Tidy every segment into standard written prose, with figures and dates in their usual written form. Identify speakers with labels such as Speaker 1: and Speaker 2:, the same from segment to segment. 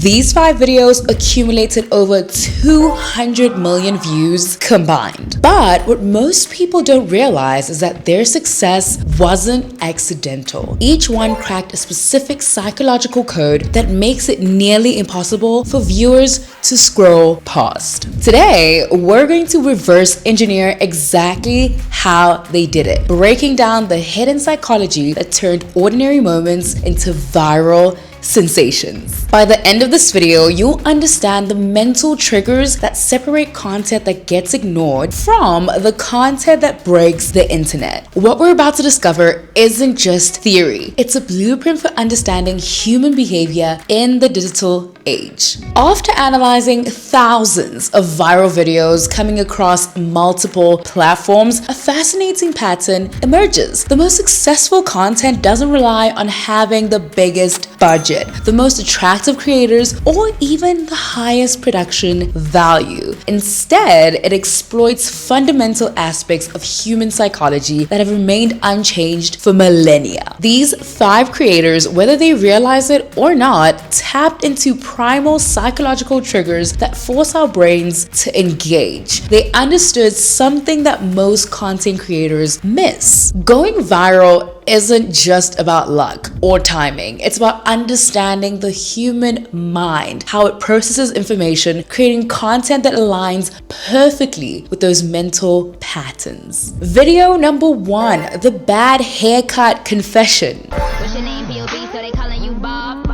Speaker 1: These 5 videos accumulated over 200 million views combined. But what most people don't realize is that their success wasn't accidental. Each one cracked a specific psychological code that makes it nearly impossible for viewers to scroll past. Today, we're going to reverse engineer exactly how they did it, breaking down the hidden psychology that turned ordinary moments into viral sensations. By the end of this video, you'll understand the mental triggers that separate content that gets ignored from the content that breaks the internet. What we're about to discover isn't just theory, it's a blueprint for understanding human behavior in the digital age. After analyzing thousands of viral videos coming across multiple platforms, a fascinating pattern emerges. The most successful content doesn't rely on having the biggest budget, the most attractive creators, or even the highest production value. Instead, it exploits fundamental aspects of human psychology that have remained unchanged for millennia. These 5 creators, whether they realize it or not, tapped into primal psychological triggers that force our brains to engage. They understood something that most content creators miss. Going viral isn't just about luck or timing. It's about understanding the human mind, how it processes information, creating content that aligns perfectly with those mental patterns. Video number 1, the bad haircut confession.
Speaker 2: What's your name, B.O.B., so they calling you Bob?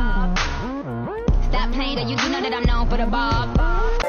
Speaker 2: Stop playing, that you do know that I'm known for the Bob.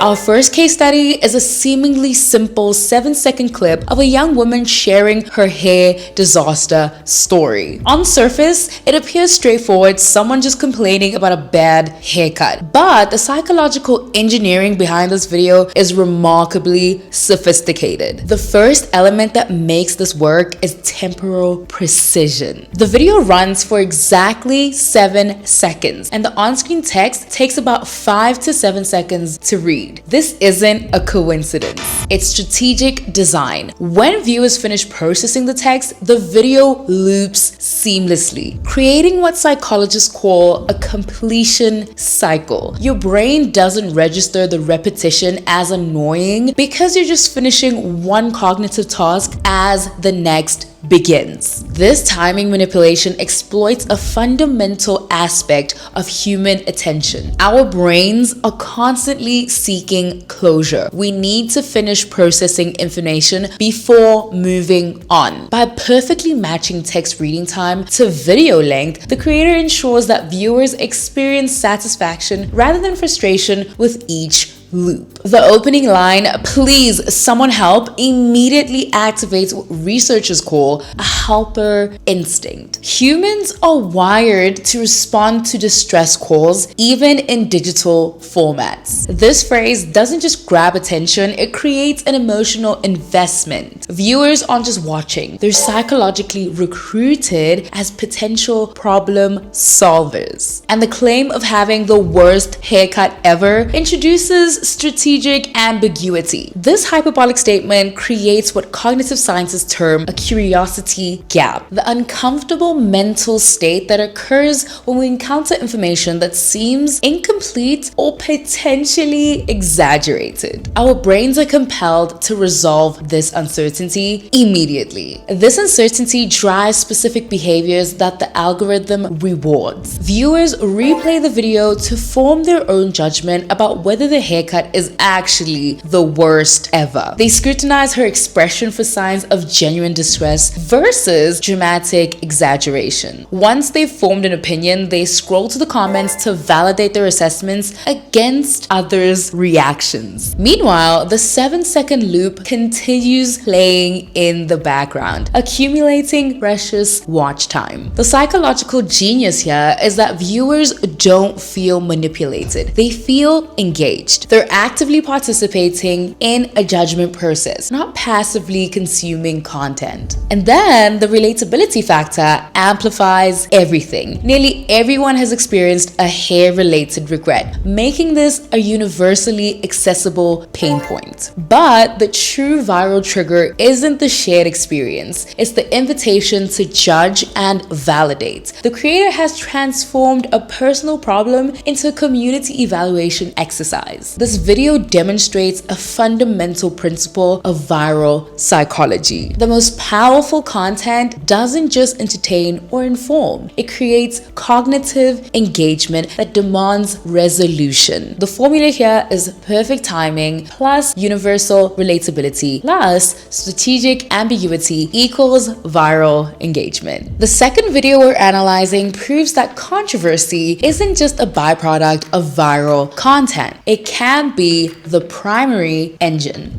Speaker 1: Our first case study is a seemingly simple 7-second clip of a young woman sharing her hair disaster story. On surface, it appears straightforward, someone just complaining about a bad haircut. But the psychological engineering behind this video is remarkably sophisticated. The first element that makes this work is temporal precision. The video runs for exactly 7 seconds, and the on-screen text takes about 5 to 7 seconds to read. This isn't a coincidence. It's strategic design. When viewers finish processing the text, the video loops seamlessly, creating what psychologists call a completion cycle. Your brain doesn't register the repetition as annoying because you're just finishing one cognitive task as the next begins. This timing manipulation exploits a fundamental aspect of human attention. Our brains are constantly seeking closure. We need to finish processing information before moving on. By perfectly matching text reading time to video length, the creator ensures that viewers experience satisfaction rather than frustration with each loop. The opening line, "Please, someone help," immediately activates what researchers call a helper instinct. Humans are wired to respond to distress calls, even in digital formats. This phrase doesn't just grab attention, it creates an emotional investment. Viewers aren't just watching, they're psychologically recruited as potential problem solvers. And the claim of having the worst haircut ever introduces strategic ambiguity. This hyperbolic statement creates what cognitive scientists term a curiosity gap, the uncomfortable mental state that occurs when we encounter information that seems incomplete or potentially exaggerated. Our brains are compelled to resolve this uncertainty immediately. This uncertainty drives specific behaviors that the algorithm rewards. Viewers replay the video to form their own judgment about whether the haircut is actually the worst ever. They scrutinize her expression for signs of genuine distress versus dramatic exaggeration. Once they've formed an opinion, they scroll to the comments to validate their assessments against others' reactions. Meanwhile, the 7-second loop continues playing in the background, accumulating precious watch time. The psychological genius here is that viewers don't feel manipulated. They feel engaged. Their They're actively participating in a judgment process, not passively consuming content. And then the relatability factor amplifies everything. Nearly everyone has experienced a hair-related regret, making this a universally accessible pain point. But the true viral trigger isn't the shared experience, it's the invitation to judge and validate. The creator has transformed a personal problem into a community evaluation exercise. This video demonstrates a fundamental principle of viral psychology. The most powerful content doesn't just entertain or inform, it creates cognitive engagement that demands resolution. The formula here is perfect timing plus universal relatability plus strategic ambiguity equals viral engagement. The second video we're analyzing proves that controversy isn't just a byproduct of viral content. It can be the primary engine.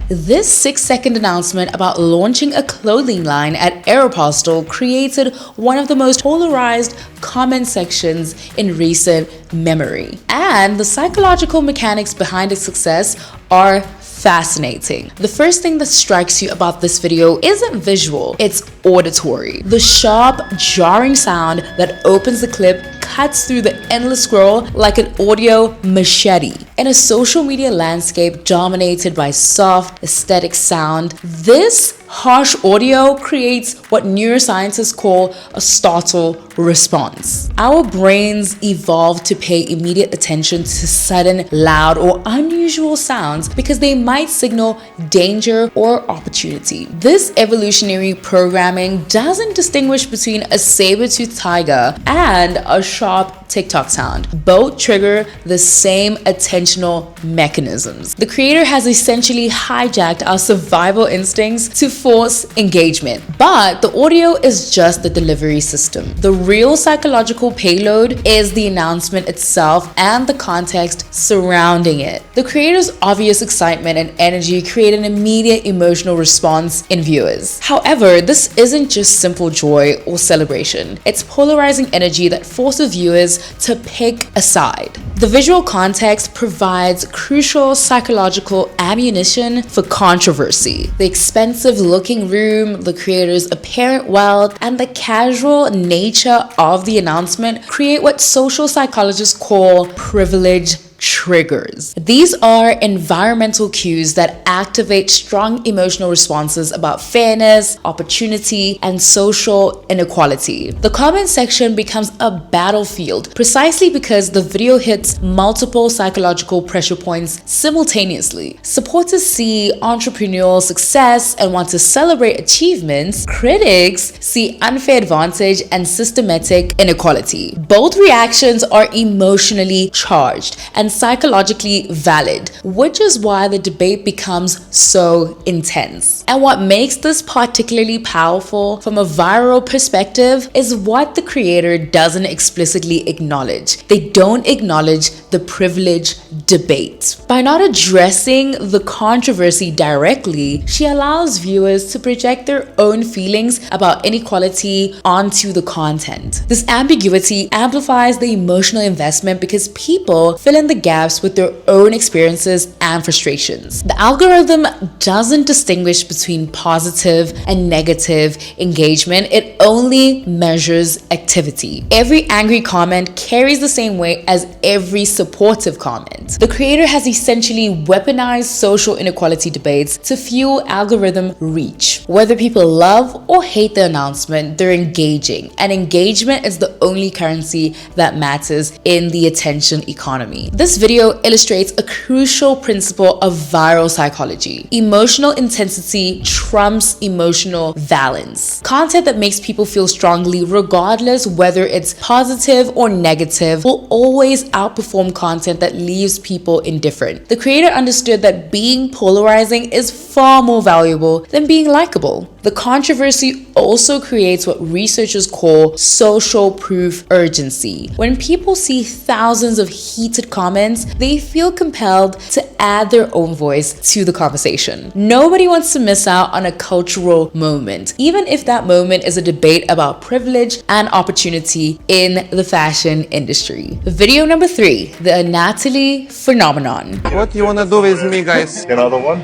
Speaker 1: This 6-second announcement about launching a clothing line at Aeropostale created one of the most polarized comment sections in recent memory. And the psychological mechanics behind its success are fascinating. The first thing that strikes you about this video isn't visual, it's auditory. The sharp, jarring sound that opens the clip cuts through the endless scroll like an audio machete. In a social media landscape dominated by soft, aesthetic sound, this harsh audio creates what neuroscientists call a startle response. Our brains evolved to pay immediate attention to sudden, loud, or unusual sounds because they might signal danger or opportunity. This evolutionary programming doesn't distinguish between a saber-toothed tiger and a sharp TikTok sound. Both trigger the same attentional mechanisms. The creator has essentially hijacked our survival instincts to force engagement, but the audio is just the delivery system. The real psychological payload is the announcement itself and the context surrounding it. The creator's obvious excitement and energy create an immediate emotional response in viewers. However, this isn't just simple joy or celebration. It's polarizing energy that forces viewers to pick a side. The visual context provides crucial psychological ammunition for controversy. The expensive looking room, the creator's apparent wealth, and the casual nature of the announcement create what social psychologists call privilege triggers. These are environmental cues that activate strong emotional responses about fairness, opportunity, and social inequality. The comment section becomes a battlefield precisely because the video hits multiple psychological pressure points simultaneously. Supporters see entrepreneurial success and want to celebrate achievements. Critics see unfair advantage and systematic inequality. Both reactions are emotionally charged and psychologically valid, which is why the debate becomes so intense. And what makes this particularly powerful from a viral perspective is what the creator doesn't explicitly acknowledge. They don't acknowledge the privilege debate. By not addressing the controversy directly, she allows viewers to project their own feelings about inequality onto the content. This ambiguity amplifies the emotional investment because people fill in the gaps with their own experiences and frustrations. The algorithm doesn't distinguish between positive and negative engagement, it only measures activity. Every angry comment carries the same weight as every supportive comment. The creator has essentially weaponized social inequality debates to fuel algorithm reach. Whether people love or hate the announcement, they're engaging, and engagement is the only currency that matters in the attention economy. This video illustrates a crucial principle of viral psychology. Emotional intensity trumps emotional valence. Content that makes people feel strongly, regardless whether it's positive or negative, will always outperform content that leaves people indifferent. The creator understood that being polarizing is far more valuable than being likable. The controversy also creates what researchers call social proof urgency. When people see thousands of heated comments, comments, they feel compelled to add their own voice to the conversation. Nobody wants to miss out on a cultural moment, even if that moment is a debate about privilege and opportunity in the fashion industry. Video number 3, the Natalie phenomenon.
Speaker 3: What you wanna do with me, guys?
Speaker 4: Another one?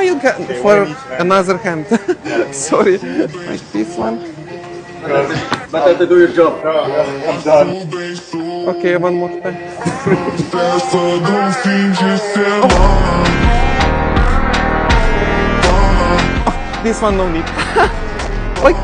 Speaker 3: You get for another hand. Sorry, like this one.
Speaker 4: But I have to do your job. No, I'm done.
Speaker 3: Okay, one more time. This one no need. Like.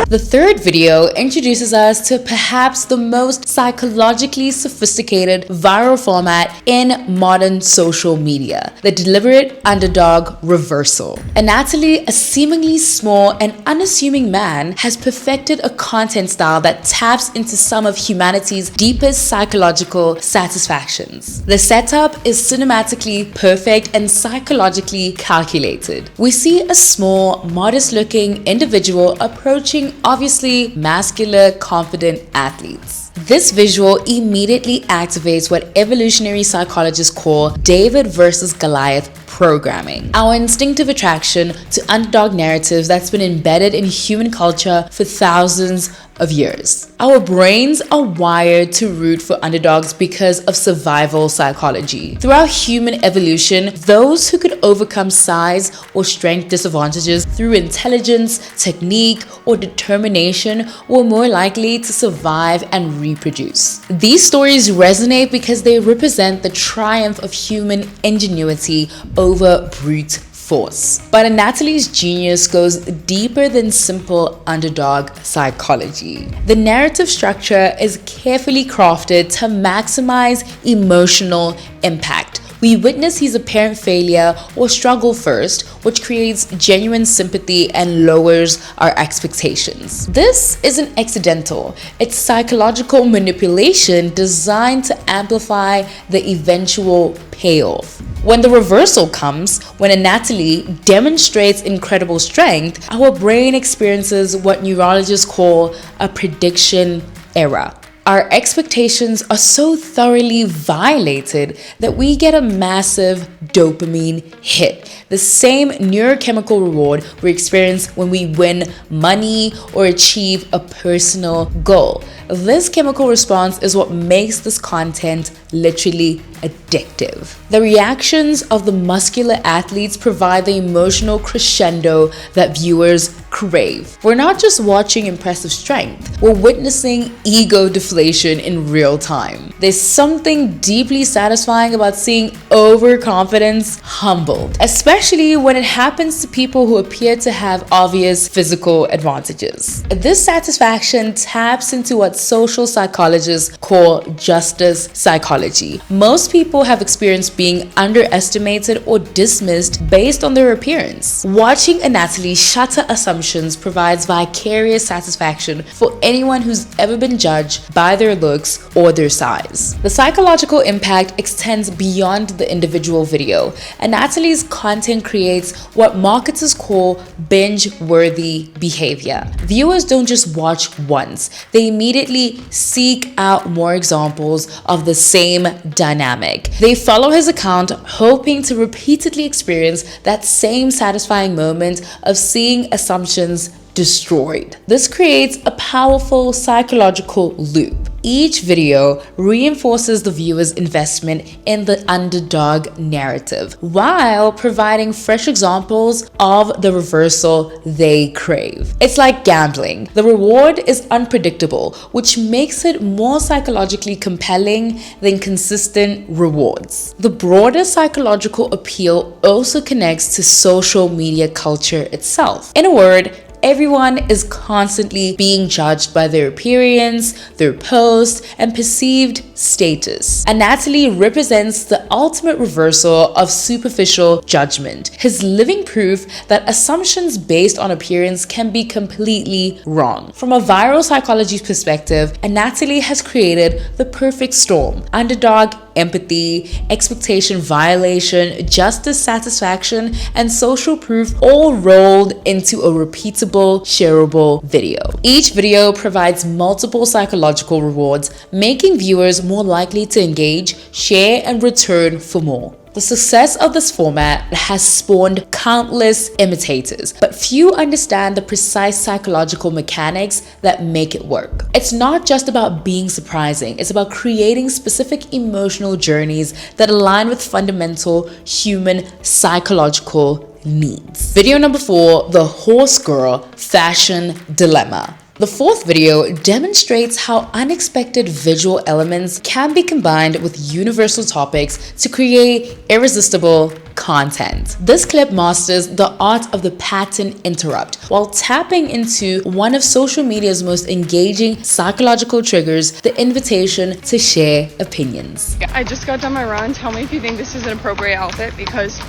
Speaker 1: The third video introduces us to perhaps the most psychologically sophisticated viral format in modern social media, the deliberate underdog reversal. Natalie, a seemingly small and unassuming man, has perfected a content style that taps into some of humanity's deepest psychological satisfactions. The setup is cinematically perfect and psychologically calculated. We see a small, modest-looking individual approaching obviously muscular, confident athletes. This visual immediately activates what evolutionary psychologists call David versus Goliath programming, our instinctive attraction to underdog narratives that's been embedded in human culture for thousands of years. Our brains are wired to root for underdogs because of survival psychology. Throughout human evolution, those who could overcome size or strength disadvantages through intelligence, technique, or determination were more likely to survive and reproduce. These stories resonate because they represent the triumph of human ingenuity over brute force. But Natalie's genius goes deeper than simple underdog psychology. The narrative structure is carefully crafted to maximize emotional impact. We witness his apparent failure or struggle first, which creates genuine sympathy and lowers our expectations. This isn't accidental. It's psychological manipulation designed to amplify the eventual payoff. When the reversal comes, when a Natalie demonstrates incredible strength, our brain experiences what neurologists call a prediction error. Our expectations are so thoroughly violated that we get a massive dopamine hit, the same neurochemical reward we experience when we win money or achieve a personal goal. This chemical response is what makes this content literally addictive. The reactions of the muscular athletes provide the emotional crescendo that viewers crave. We're not just watching impressive strength, we're witnessing ego deflation in real time. There's something deeply satisfying about seeing overconfidence humbled, especially when it happens to people who appear to have obvious physical advantages. This satisfaction taps into what social psychologists call justice psychology. Most people have experienced being underestimated or dismissed based on their appearance. Watching a Natalie shatter assumptions provides vicarious satisfaction for anyone who's ever been judged by their looks or their size. The psychological impact extends beyond the individual video, and Natalie's content creates what marketers call binge-worthy behavior. Viewers don't just watch once, they immediately seek out more examples of the same dynamic. They follow his account hoping to repeatedly experience that same satisfying moment of seeing assumptions destroyed. This creates a powerful psychological loop. Each video reinforces the viewer's investment in the underdog narrative while providing fresh examples of the reversal they crave. It's like gambling. The reward is unpredictable, which makes it more psychologically compelling than consistent rewards. The broader psychological appeal also connects to social media culture itself. In a word, everyone is constantly being judged by their appearance, their post, and perceived status. And Natalie represents the ultimate reversal of superficial judgment, his living proof that assumptions based on appearance can be completely wrong. From a viral psychology perspective, Natalie has created the perfect storm: underdog empathy, expectation violation, justice satisfaction, and social proof all rolled into a repeatable, shareable video. Each video provides multiple psychological rewards, making viewers more likely to engage, share, and return for more. The success of this format has spawned countless imitators, but few understand the precise psychological mechanics that make it work. It's not just about being surprising, it's about creating specific emotional journeys that align with fundamental human psychological needs. Video number 4, the horse girl fashion dilemma. The fourth video demonstrates how unexpected visual elements can be combined with universal topics to create irresistible content. This clip masters the art of the pattern interrupt while tapping into one of social media's most engaging psychological triggers, the invitation to share opinions.
Speaker 5: I just got done my run. Tell me if you think this is an appropriate outfit because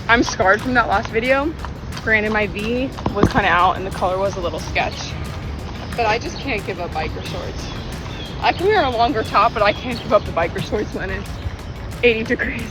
Speaker 5: I'm scarred from that last video. Granted, my V was kind of out and the color was a little sketch. But I just can't give up biker shorts. I can wear a longer top, but I can't give up the biker shorts when it's 80 degrees.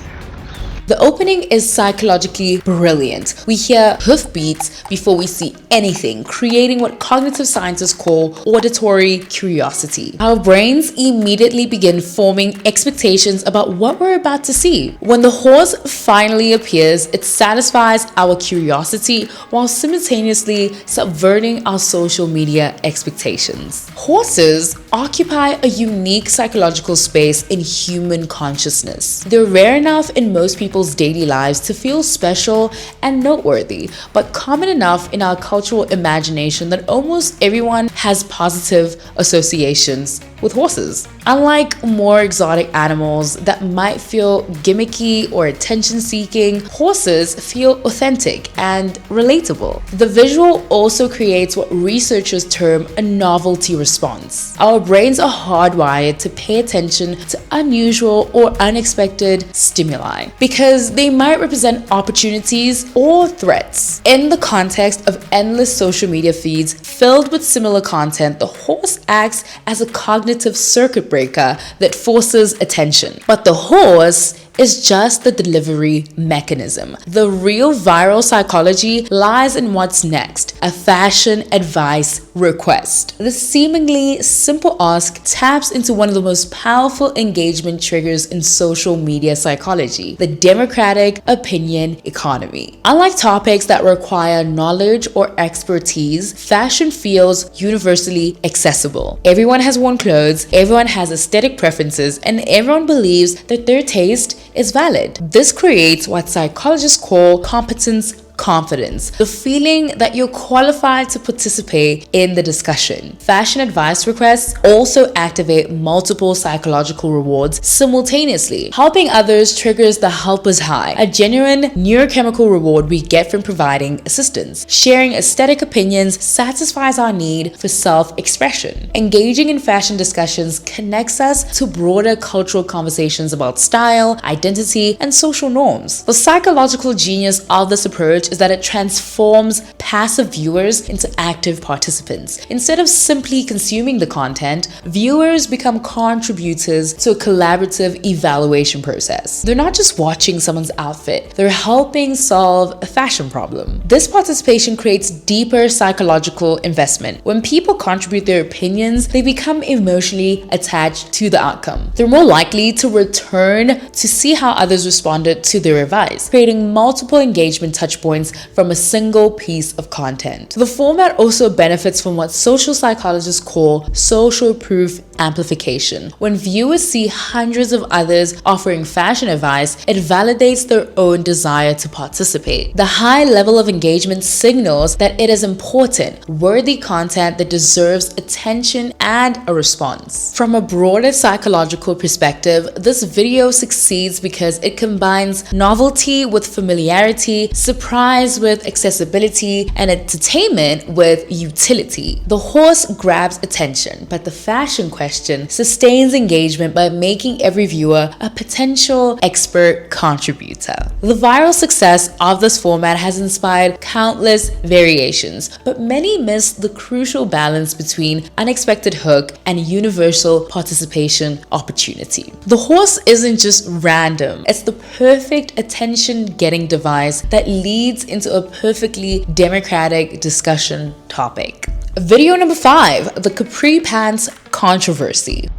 Speaker 1: The opening is psychologically brilliant. We hear hoofbeats before we see anything, creating what cognitive scientists call auditory curiosity. Our brains immediately begin forming expectations about what we're about to see. When the horse finally appears, it satisfies our curiosity while simultaneously subverting our social media expectations. Horses occupy a unique psychological space in human consciousness. They're rare enough in most people's daily lives to feel special and noteworthy, but common enough in our cultural imagination that almost everyone has positive associations with horses. Unlike more exotic animals that might feel gimmicky or attention-seeking, horses feel authentic and relatable. The visual also creates what researchers term a novelty response. Our brains are hardwired to pay attention to unusual or unexpected stimuli because they might represent opportunities or threats. In the context of endless social media feeds filled with similar content, the horse acts as a cognitive circuit breaker that forces attention. But the horse is just the delivery mechanism. The real viral psychology lies in what's next, a fashion advice request. The seemingly simple ask taps into one of the most powerful engagement triggers in social media psychology, the democratic opinion economy. Unlike topics that require knowledge or expertise, fashion feels universally accessible. Everyone has worn clothes, everyone has aesthetic preferences, and everyone believes that their taste is valid. This creates what psychologists call competence confidence, the feeling that you're qualified to participate in the discussion. Fashion advice requests also activate multiple psychological rewards simultaneously. Helping others triggers the helper's high, a genuine neurochemical reward we get from providing assistance. Sharing aesthetic opinions satisfies our need for self-expression. Engaging in fashion discussions connects us to broader cultural conversations about style, identity, and social norms. The psychological genius of this approach is that it transforms passive viewers into active participants. Instead of simply consuming the content, viewers become contributors to a collaborative evaluation process. They're not just watching someone's outfit, they're helping solve a fashion problem. This participation creates deeper psychological investment. When people contribute their opinions, they become emotionally attached to the outcome. They're more likely to return to see how others responded to their advice, creating multiple engagement touchpoints from a single piece of content. The format also benefits from what social psychologists call social proof amplification. When viewers see hundreds of others offering fashion advice, it validates their own desire to participate. The high level of engagement signals that it is important, worthy content that deserves attention and a response. From a broader psychological perspective, this video succeeds because it combines novelty with familiarity, surprise ties with accessibility and entertainment with utility. The horse grabs attention, but the fashion question sustains engagement by making every viewer a potential expert contributor. The viral success of this format has inspired countless variations, but many miss the crucial balance between unexpected hook and universal participation opportunity. The horse isn't just random, it's the perfect attention-getting device that leads into a perfectly democratic discussion topic. Video number 5, the capri pants controversy.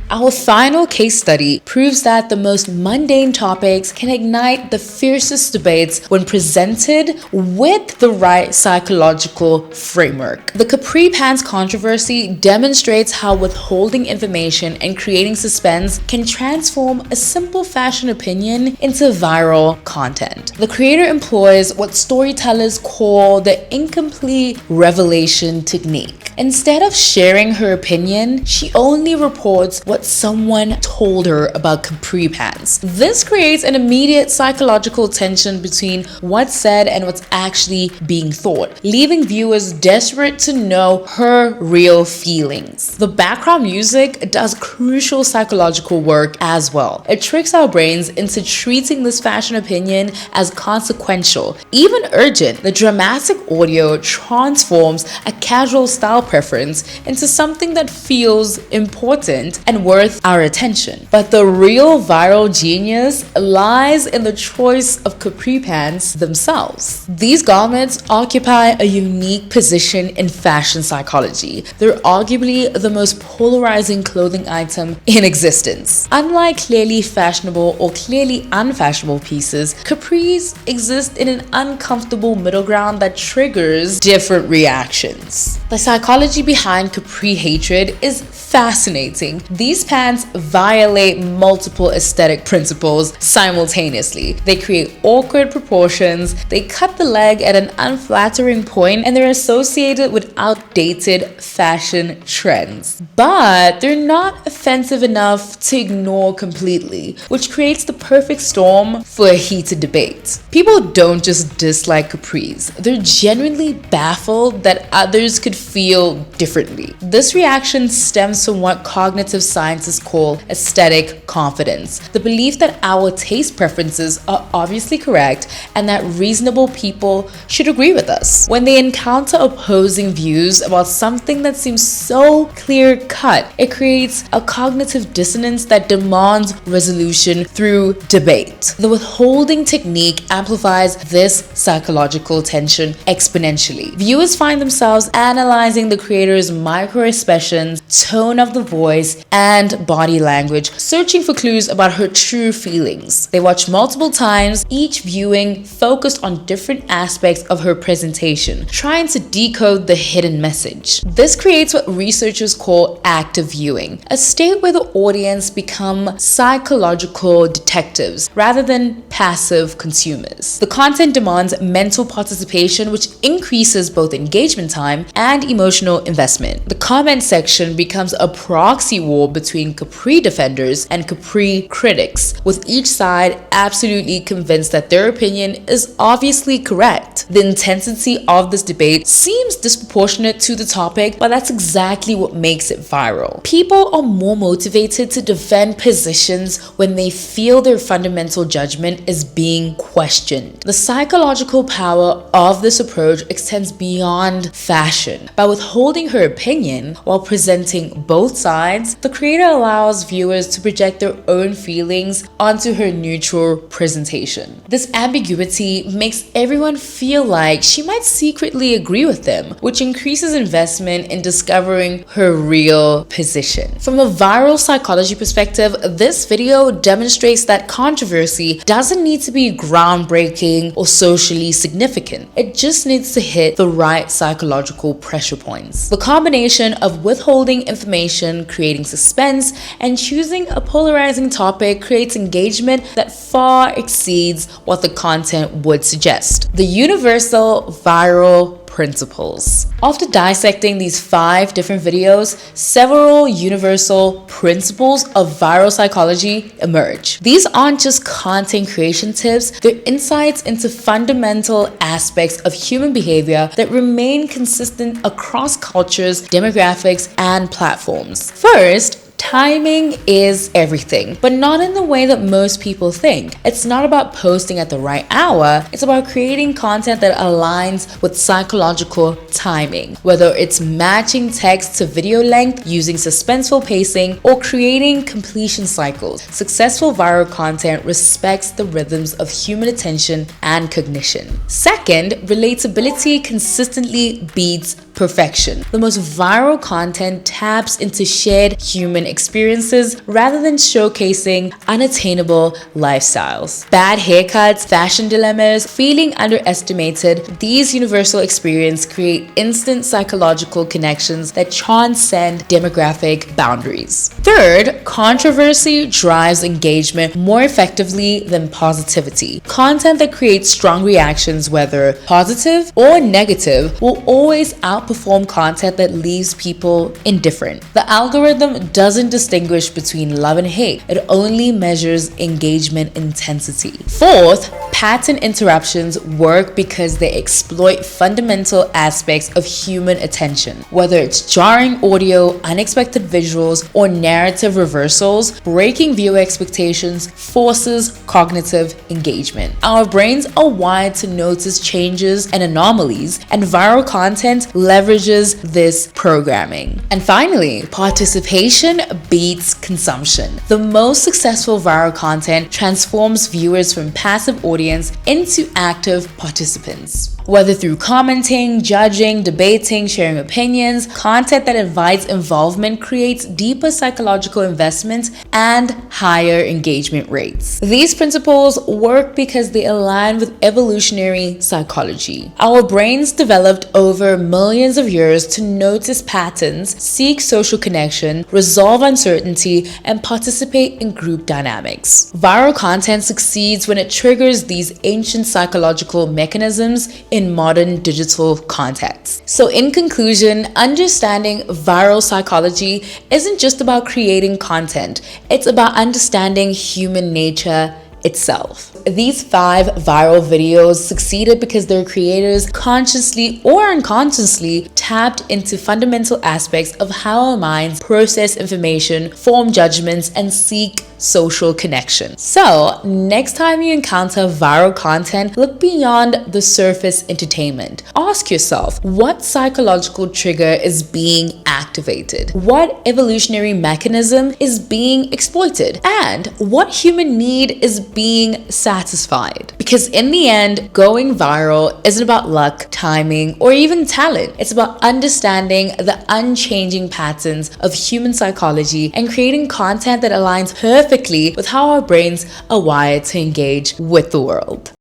Speaker 1: Our final case study proves that the most mundane topics can ignite the fiercest debates when presented with the right psychological framework. The capri pants controversy demonstrates how withholding information and creating suspense can transform a simple fashion opinion into viral content. The creator employs what storytellers call the incomplete revelation technique. Instead of sharing her opinion, she only reports what someone told her about capri pants. This creates an immediate psychological tension between what's said and what's actually being thought, leaving viewers desperate to know her real feelings. The background music does crucial psychological work as well. It tricks our brains into treating this fashion opinion as consequential, even urgent. The dramatic audio transforms a casual style preference into something that feels important and worth our attention. But the real viral genius lies in the choice of capri pants themselves. These garments occupy a unique position in fashion psychology. They're arguably the most polarizing clothing item in existence. Unlike clearly fashionable or clearly unfashionable pieces, capris exist in an uncomfortable middle ground that triggers different reactions. The psychology behind capri hatred is fascinating. These pants violate multiple aesthetic principles simultaneously. They create awkward proportions, they cut the leg at an unflattering point, and they're associated with outdated fashion trends. But they're not offensive enough to ignore completely, which creates the perfect storm for a heated debate. People don't just dislike capris, they're genuinely baffled that others could feel differently. This reaction stems from what cognitive scientists call aesthetic confidence, the belief that our taste preferences are obviously correct and that reasonable people should agree with us. When they encounter opposing views about something that seems so clear-cut, it creates a cognitive dissonance that demands resolution through debate. The withholding technique amplifies this psychological tension exponentially. Viewers find themselves analyzing the creator's micro-expressions, tone of the voice, and body language, searching for clues about her true feelings. They watch multiple times, each viewing focused on different aspects of her presentation, trying to decode the hidden message. This creates what researchers call active viewing, a state where the audience become psychological detectives rather than passive consumers. The content demands mental participation, which increases both engagement time and emotional investment. The comment section becomes a proxy war between capri defenders and capri critics, with each side absolutely convinced that their opinion is obviously correct. The intensity of this debate seems disproportionate to the topic, but that's exactly what makes it viral. People are more motivated to defend positions when they feel their fundamental judgment is being questioned. The psychological power of this approach extends beyond fashion. By withholding her opinion while presenting both sides, the creator allows viewers to project their own feelings onto her neutral presentation. This ambiguity makes everyone feel like she might secretly agree with them, which increases investment in discovering her real position. From a viral psychology perspective, this video demonstrates that controversy doesn't need to be groundbreaking or socially significant. It just needs to hit the right psychological pressure points. The combination of withholding information, creating suspense, and choosing a polarizing topic creates engagement that far exceeds what the content would suggest. The universal viral principles. After dissecting these 5 different videos, several universal principles of viral psychology emerge. These aren't just content creation tips, they're insights into fundamental aspects of human behavior that remain consistent across cultures, demographics, and platforms. First, timing is everything, but not in the way that most people think. It's not about posting at the right hour, it's about creating content that aligns with psychological timing. Whether it's matching text to video length, using suspenseful pacing, or creating completion cycles, successful viral content respects the rhythms of human attention and cognition. Second, relatability consistently beats perfection. The most viral content taps into shared human experiences rather than showcasing unattainable lifestyles. Bad haircuts, fashion dilemmas, feeling underestimated, these universal experiences create instant psychological connections that transcend demographic boundaries. Third, controversy drives engagement more effectively than positivity. Content that creates strong reactions, whether positive or negative, will always outperform content that leaves people indifferent. The algorithm doesn't distinguish between love and hate, it only measures engagement intensity. Fourth, pattern interruptions work because they exploit fundamental aspects of human attention. Whether it's jarring audio, unexpected visuals, or narrative reversals, breaking viewer expectations forces cognitive engagement. Our brains are wired to notice changes and anomalies, and viral content leverages this programming. And finally, participation beats consumption. The most successful viral content transforms viewers from passive audience into active participants. Whether through commenting, judging, debating, sharing opinions, content that invites involvement creates deeper psychological investment and higher engagement rates. These principles work because they align with evolutionary psychology. Our brains developed over millions of years to notice patterns, seek social connection, resolve uncertainty, and participate in group dynamics. Viral content succeeds when it triggers these ancient psychological mechanisms in modern digital contexts. So in conclusion, understanding viral psychology isn't just about creating content, it's about understanding human nature itself. These 5 viral videos succeeded because their creators consciously or unconsciously tapped into fundamental aspects of how our minds process information, form judgments, and seek social connection. So next time you encounter viral content, look beyond the surface entertainment. Ask yourself, what psychological trigger is being activated? What evolutionary mechanism is being exploited? And what human need is being satisfied? Because in the end, going viral isn't about luck, timing, or even talent. It's about understanding the unchanging patterns of human psychology and creating content that aligns perfectly with how our brains are wired to engage with the world.